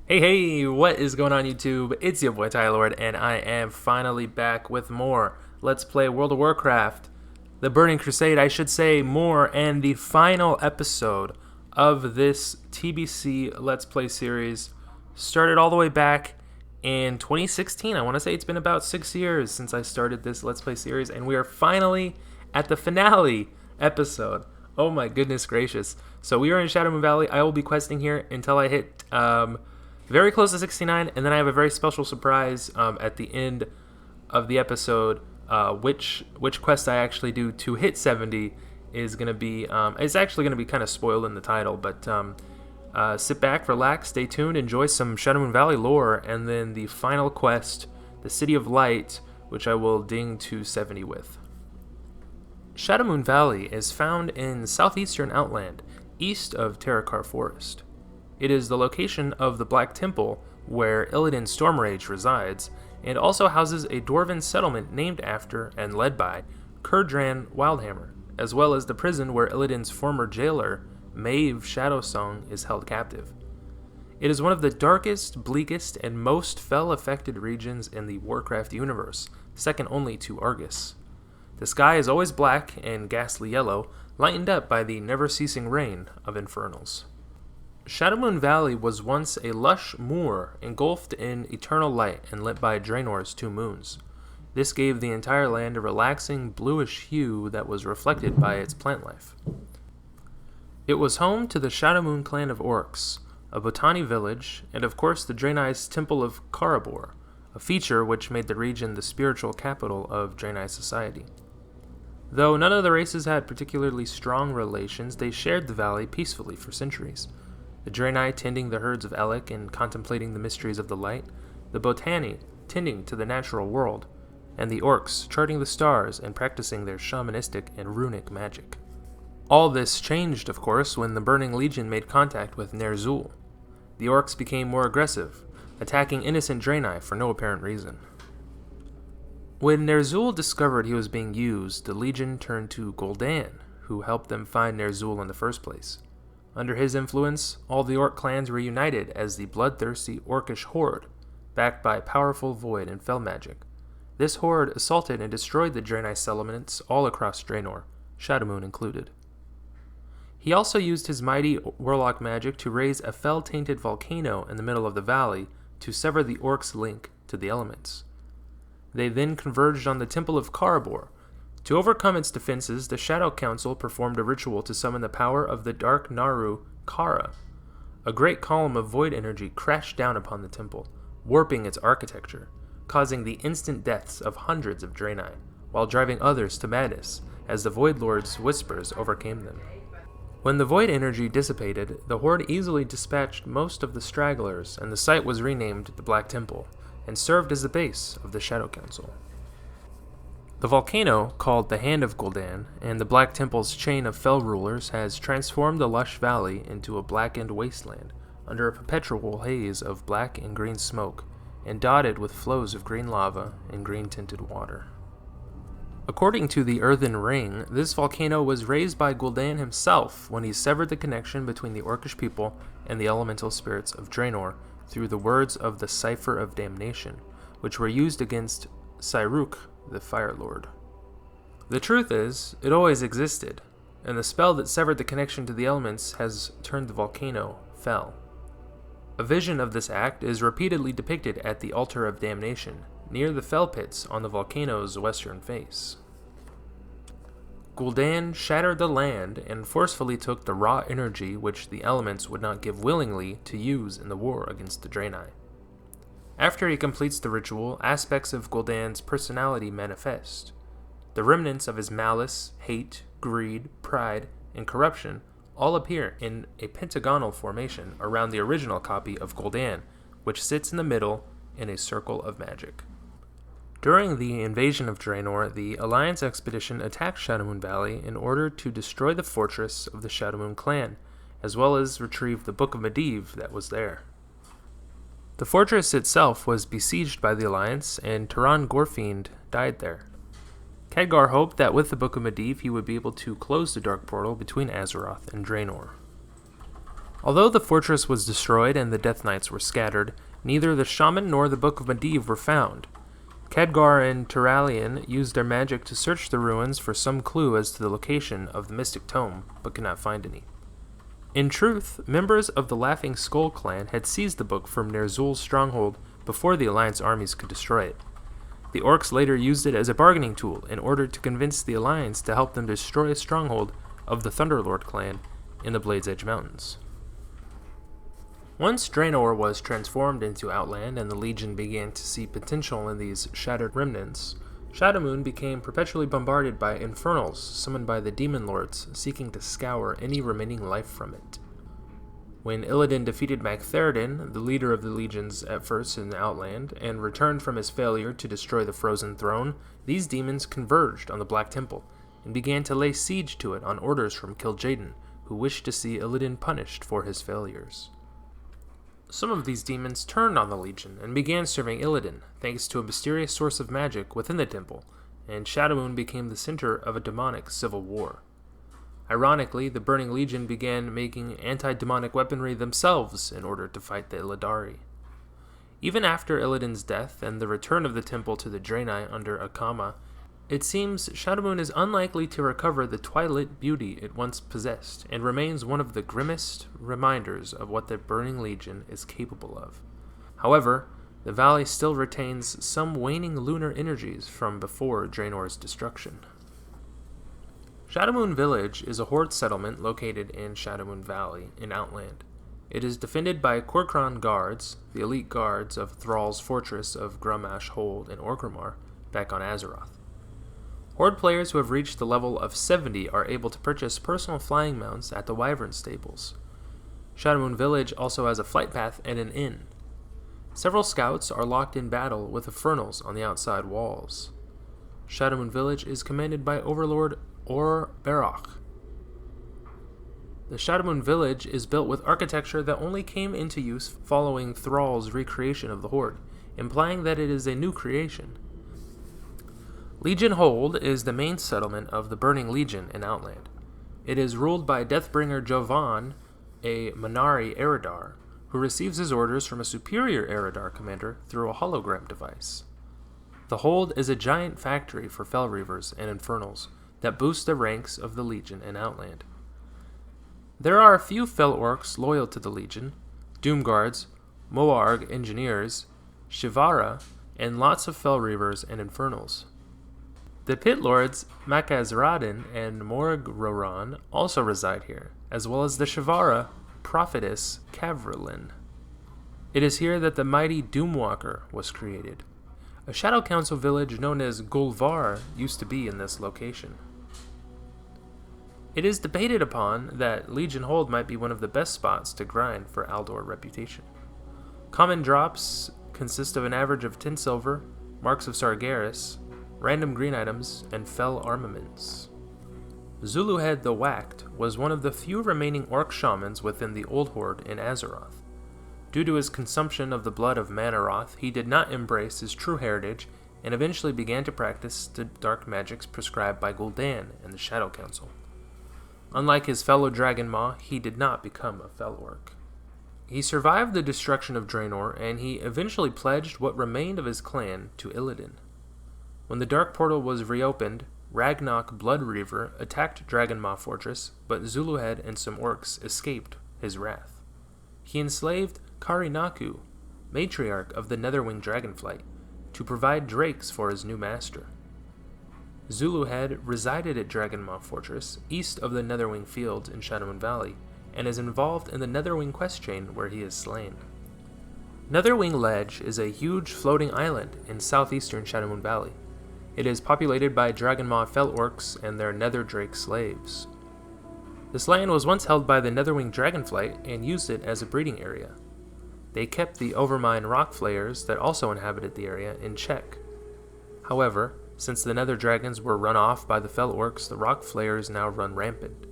Hey, what is going on YouTube? It's your boy Tylord, and I am finally back with more Let's Play World of Warcraft. The Burning Crusade, I should say more, and the final episode of this TBC Let's Play series started all the way back in 2016. I want to say it's been about 6 years since I started this Let's Play series, and we are finally at the finale episode. Oh my goodness gracious. So we are in Shadowmoon Valley. I will be questing here until I hit very close to 69, and then I have a very special surprise at the end of the episode. Which quest I actually do to hit 70 is going to be, it's actually going to be kind of spoiled in the title, but sit back, relax, stay tuned, enjoy some Shadowmoon Valley lore, and then the final quest, the City of Light, which I will ding to 70 with. Shadowmoon Valley is found in southeastern Outland, east of Trol'kalar Forest. It is the location of the Black Temple, where Illidan Stormrage resides, and also houses a dwarven settlement named after and led by Kurdran Wildhammer, as well as the prison where Illidan's former jailer, Maeve Shadowsong, is held captive. It is one of the darkest, bleakest, and most fel-affected regions in the Warcraft universe, second only to Argus. The sky is always black and ghastly yellow, lightened up by the never-ceasing rain of infernals. Shadowmoon Valley was once a lush moor engulfed in eternal light and lit by Draenor's two moons. This gave the entire land a relaxing bluish hue that was reflected by its plant life. It was home to the Shadowmoon clan of orcs, a Botani village, and of course the Draenei's Temple of Karabor, a feature which made the region the spiritual capital of Draenei society. Though none of the races had particularly strong relations, they shared the valley peacefully for centuries. The Draenei tending the herds of Elec and contemplating the mysteries of the light, the Botani tending to the natural world, and the orcs charting the stars and practicing their shamanistic and runic magic. All this changed, of course, when the Burning Legion made contact with Ner'zhul. The orcs became more aggressive, attacking innocent Draenei for no apparent reason. When Ner'zhul discovered he was being used, the Legion turned to Gul'dan, who helped them find Ner'zhul in the first place. Under his influence, all the orc clans were united as the bloodthirsty orcish horde, backed by powerful void and fel magic. This horde assaulted and destroyed the Draenei settlements all across Draenor, Shadowmoon included. He also used his mighty warlock magic to raise a fel-tainted volcano in the middle of the valley to sever the orcs' link to the elements. They then converged on the Temple of Karabor. To overcome its defenses, the Shadow Council performed a ritual to summon the power of the Dark Naru Kara. A great column of void energy crashed down upon the temple, warping its architecture, causing the instant deaths of hundreds of Draenei, while driving others to madness as the Void Lord's whispers overcame them. When the void energy dissipated, the horde easily dispatched most of the stragglers, and the site was renamed the Black Temple, and served as the base of the Shadow Council. The volcano, called the Hand of Gul'dan, and the Black Temple's chain of fel rulers has transformed the lush valley into a blackened wasteland under a perpetual haze of black and green smoke, and dotted with flows of green lava and green-tinted water. According to the Earthen Ring, this volcano was raised by Gul'dan himself when he severed the connection between the orcish people and the elemental spirits of Draenor through the words of the Cipher of Damnation, which were used against Cyruk, the Fire Lord. The truth is, it always existed, and the spell that severed the connection to the elements has turned the volcano fel. A vision of this act is repeatedly depicted at the Altar of Damnation, near the fel pits on the volcano's western face. Gul'dan shattered the land and forcefully took the raw energy which the elements would not give willingly to use in the war against the Draenei. After he completes the ritual, aspects of Gul'dan's personality manifest. The remnants of his malice, hate, greed, pride, and corruption all appear in a pentagonal formation around the original copy of Gul'dan, which sits in the middle in a circle of magic. During the invasion of Draenor, the Alliance expedition attacked Shadowmoon Valley in order to destroy the fortress of the Shadowmoon clan, as well as retrieve the Book of Medivh that was there. The fortress itself was besieged by the Alliance, and Turan Gorfiend died there. Khadgar hoped that with the Book of Medivh he would be able to close the dark portal between Azeroth and Draenor. Although the fortress was destroyed and the Death Knights were scattered, neither the shaman nor the Book of Medivh were found. Khadgar and Turalyon used their magic to search the ruins for some clue as to the location of the Mystic Tome, but could not find any. In truth, members of the Laughing Skull clan had seized the book from Ner'zhul's stronghold before the Alliance armies could destroy it. The orcs later used it as a bargaining tool in order to convince the Alliance to help them destroy a stronghold of the Thunderlord clan in the Blade's Edge Mountains. Once Draenor was transformed into Outland and the Legion began to see potential in these shattered remnants, Shadowmoon became perpetually bombarded by infernals summoned by the Demon Lords seeking to scour any remaining life from it. When Illidan defeated Magtheridon, the leader of the legions at first in Outland, and returned from his failure to destroy the Frozen Throne, these demons converged on the Black Temple and began to lay siege to it on orders from Kil'jaeden, who wished to see Illidan punished for his failures. Some of these demons turned on the Legion and began serving Illidan, thanks to a mysterious source of magic within the temple, and Shadowmoon became the center of a demonic civil war. Ironically, the Burning Legion began making anti-demonic weaponry themselves in order to fight the Illidari. Even after Illidan's death and the return of the temple to the Draenei under Akama, it seems Shadowmoon is unlikely to recover the twilight beauty it once possessed, and remains one of the grimmest reminders of what the Burning Legion is capable of. However, the valley still retains some waning lunar energies from before Draenor's destruction. Shadowmoon Village is a horde settlement located in Shadowmoon Valley in Outland. It is defended by Kor'kron guards, the elite guards of Thrall's fortress of Grum'Ash Hold in Orgrimmar, back on Azeroth. Horde players who have reached the level of 70 are able to purchase personal flying mounts at the Wyvern stables. Shadowmoon Village also has a flight path and an inn. Several scouts are locked in battle with Infernals on the outside walls. Shadowmoon Village is commanded by Overlord Barach. The Shadowmoon Village is built with architecture that only came into use following Thrall's recreation of the Horde, implying that it is a new creation. Legion Hold is the main settlement of the Burning Legion in Outland. It is ruled by Deathbringer Jovan, a Manari Eridar, who receives his orders from a superior Eridar commander through a hologram device. The Hold is a giant factory for Fellreavers and Infernals that boost the ranks of the Legion in Outland. There are a few Fel Orcs loyal to the Legion, Doomguards, Moarg Engineers, Shivara, and lots of Fellreavers and Infernals. The Pit Lords Makazradin and Morgroran also reside here, as well as the Shivara prophetess Kavrilin. It is here that the mighty Doomwalker was created. A Shadow Council village known as Golvar used to be in this location. It is debated upon that Legion Hold might be one of the best spots to grind for Aldor reputation. Common drops consist of an average of 10 silver, marks of Sargeras, random green items, and fell armaments. Zuluhead the Whacked was one of the few remaining orc shamans within the Old Horde in Azeroth. Due to his consumption of the blood of Manaroth, he did not embrace his true heritage and eventually began to practice the dark magics prescribed by Gul'dan and the Shadow Council. Unlike his fellow Dragon Maw, he did not become a Fel Orc. He survived the destruction of Draenor, and he eventually pledged what remained of his clan to Illidan. When the Dark Portal was reopened, Ragnarok Bloodreaver attacked Dragon Maw Fortress, but Zuluhead and some orcs escaped his wrath. He enslaved Karinaku, matriarch of the Netherwing Dragonflight, to provide drakes for his new master. Zuluhead resided at Dragon Maw Fortress, east of the Netherwing Fields in Shadowmoon Valley, and is involved in the Netherwing quest chain where he is slain. Netherwing Ledge is a huge floating island in southeastern Shadowmoon Valley. It is populated by Dragon Maw Fel Orcs and their Nether Drake slaves. This land was once held by the Netherwing Dragonflight and used it as a breeding area. They kept the Overmind Rock Flayers that also inhabited the area in check. However, since the Nether Dragons were run off by the Fel Orcs, the Rock Flayers now run rampant.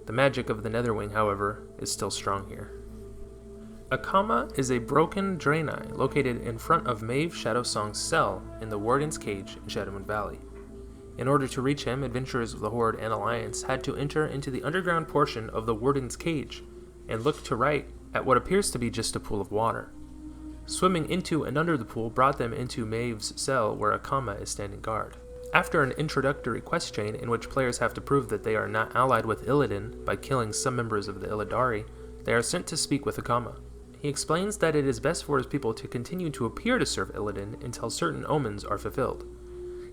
The magic of the Netherwing, however, is still strong here. Akama is a broken Draenei located in front of Maeve Shadowsong's cell in the Warden's Cage in Shadowmoon Valley. In order to reach him, adventurers of the Horde and Alliance had to enter into the underground portion of the Warden's Cage, and looked to right at what appears to be just a pool of water. Swimming into and under the pool brought them into Maeve's cell where Akama is standing guard. After an introductory quest chain in which players have to prove that they are not allied with Illidan by killing some members of the Illidari, they are sent to speak with Akama. He explains that it is best for his people to continue to appear to serve Illidan until certain omens are fulfilled.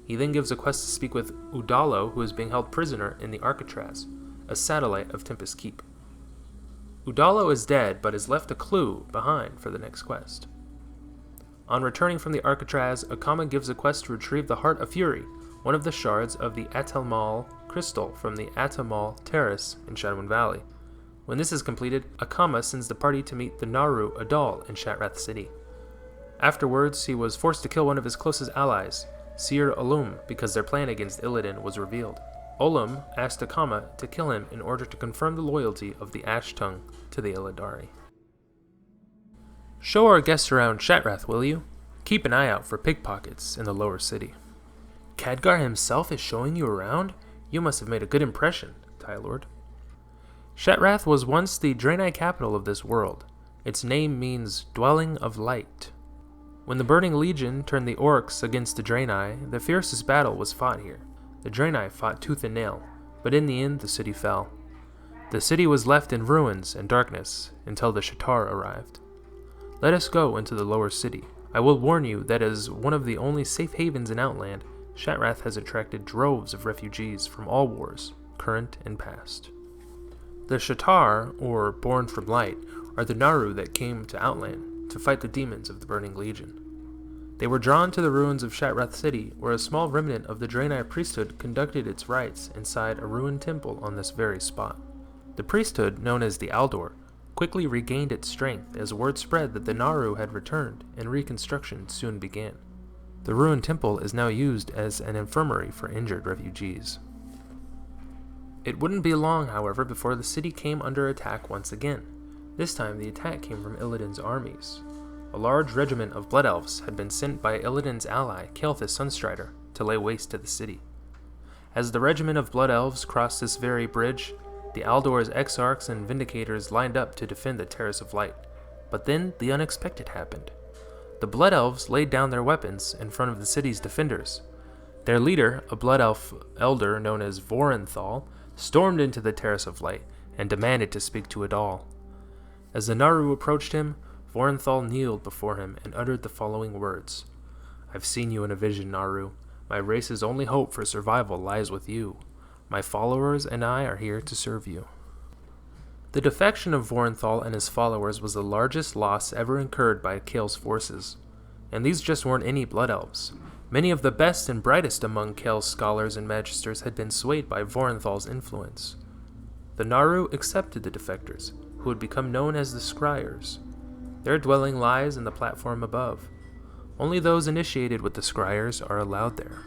He then gives a quest to speak with Udalo, who is being held prisoner in the Arcatraz, a satellite of Tempest Keep. Udalo is dead, but has left a clue behind for the next quest. On returning from the Arcatraz, Akama gives a quest to retrieve the Heart of Fury, one of the shards of the Atalmal crystal from the Atalmal Terrace in Shadowmoon Valley. When this is completed, Akama sends the party to meet the Naru Adal in Shatrath City. Afterwards, he was forced to kill one of his closest allies, Seer Olum, because their plan against Illidan was revealed. Olum asked Akama to kill him in order to confirm the loyalty of the Ash Tongue to the Illidari. Show our guests around Shatrath, will you? Keep an eye out for pickpockets in the lower city. Khadgar himself is showing you around? You must have made a good impression, Tylord. Shatrath was once the Draenei capital of this world. Its name means Dwelling of Light. When the Burning Legion turned the Orcs against the Draenei, the fiercest battle was fought here. The Draenei fought tooth and nail, but in the end the city fell. The city was left in ruins and darkness until the Shatar arrived. Let us go into the lower city. I will warn you that as one of the only safe havens in Outland, Shatrath has attracted droves of refugees from all wars, current and past. The Shatar, or Born from Light, are the Naru that came to Outland to fight the demons of the Burning Legion. They were drawn to the ruins of Shatrath City, where a small remnant of the Draenei priesthood conducted its rites inside a ruined temple on this very spot. The priesthood, known as the Aldor, quickly regained its strength as word spread that the Naru had returned and reconstruction soon began. The ruined temple is now used as an infirmary for injured refugees. It wouldn't be long, however, before the city came under attack once again. This time the attack came from Illidan's armies. A large regiment of Blood Elves had been sent by Illidan's ally, Kael'thas Sunstrider, to lay waste to the city. As the regiment of Blood Elves crossed this very bridge, the Aldor's Exarchs and Vindicators lined up to defend the Terrace of Light. But then the unexpected happened. The Blood Elves laid down their weapons in front of the city's defenders. Their leader, a Blood Elf elder known as Vorenthal, stormed into the Terrace of Light and demanded to speak to Adal. As the Naru approached him, Vorenthal kneeled before him and uttered the following words. "I've seen you in a vision, Naru. My race's only hope for survival lies with you. My followers and I are here to serve you." The defection of Vorenthal and his followers was the largest loss ever incurred by Kael's forces. And these just weren't any Blood Elves. Many of the best and brightest among Kael's scholars and magisters had been swayed by Vorenthal's influence. The Naru accepted the defectors, who would become known as the Scryers. Their dwelling lies in the platform above. Only those initiated with the Scryers are allowed there.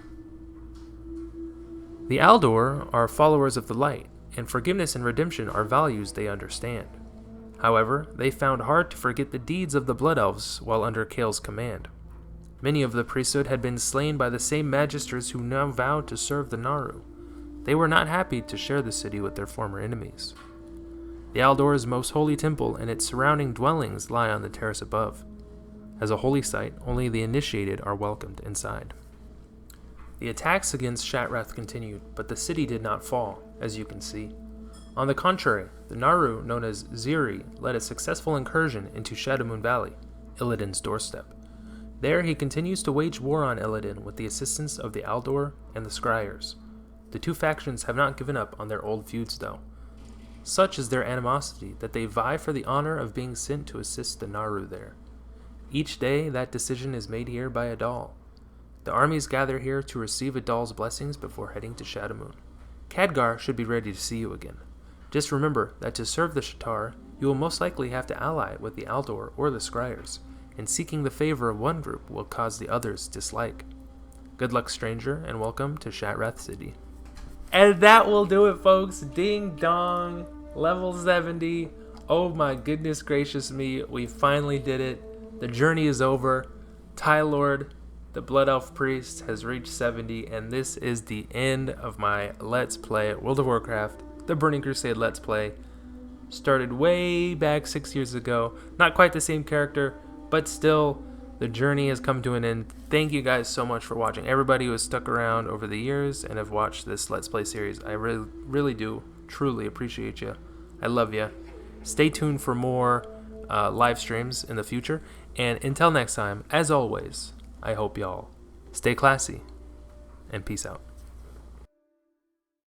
The Aldor are followers of the light, and forgiveness and redemption are values they understand. However, they found hard to forget the deeds of the Blood Elves while under Kael's command. Many of the priesthood had been slain by the same magisters who now vowed to serve the Naru. They were not happy to share the city with their former enemies. The Aldor's most holy temple and its surrounding dwellings lie on the terrace above. As a holy site, only the initiated are welcomed inside. The attacks against Shatrath continued, but the city did not fall, as you can see. On the contrary, the Naru, known as Ziri, led a successful incursion into Shadowmoon Valley, Illidan's doorstep. There he continues to wage war on Illidan with the assistance of the Aldor and the Scryers. The two factions have not given up on their old feuds, though. Such is their animosity that they vie for the honor of being sent to assist the Naru there. Each day that decision is made here by Adal. The armies gather here to receive Adal's blessings before heading to Shadowmoon. Khadgar should be ready to see you again. Just remember that to serve the Shatar, you will most likely have to ally with the Aldor or the Scryers, and seeking the favor of one group will cause the others dislike. Good luck, stranger, and welcome to Shatrath City. And that will do it, folks. Ding dong, level 70. Oh my goodness gracious me, we finally did it. The journey is over. Tylord, the Blood Elf Priest, has reached 70, and this is the end of my Let's Play World of Warcraft, the Burning Crusade Let's Play. Started way back 6 years ago. Not quite the same character, but still, the journey has come to an end. Thank you guys so much for watching. Everybody who has stuck around over the years and have watched this Let's Play series, I really do truly appreciate you. I love you. Stay tuned for more live streams in the future. And until next time, as always, I hope y'all stay classy and peace out.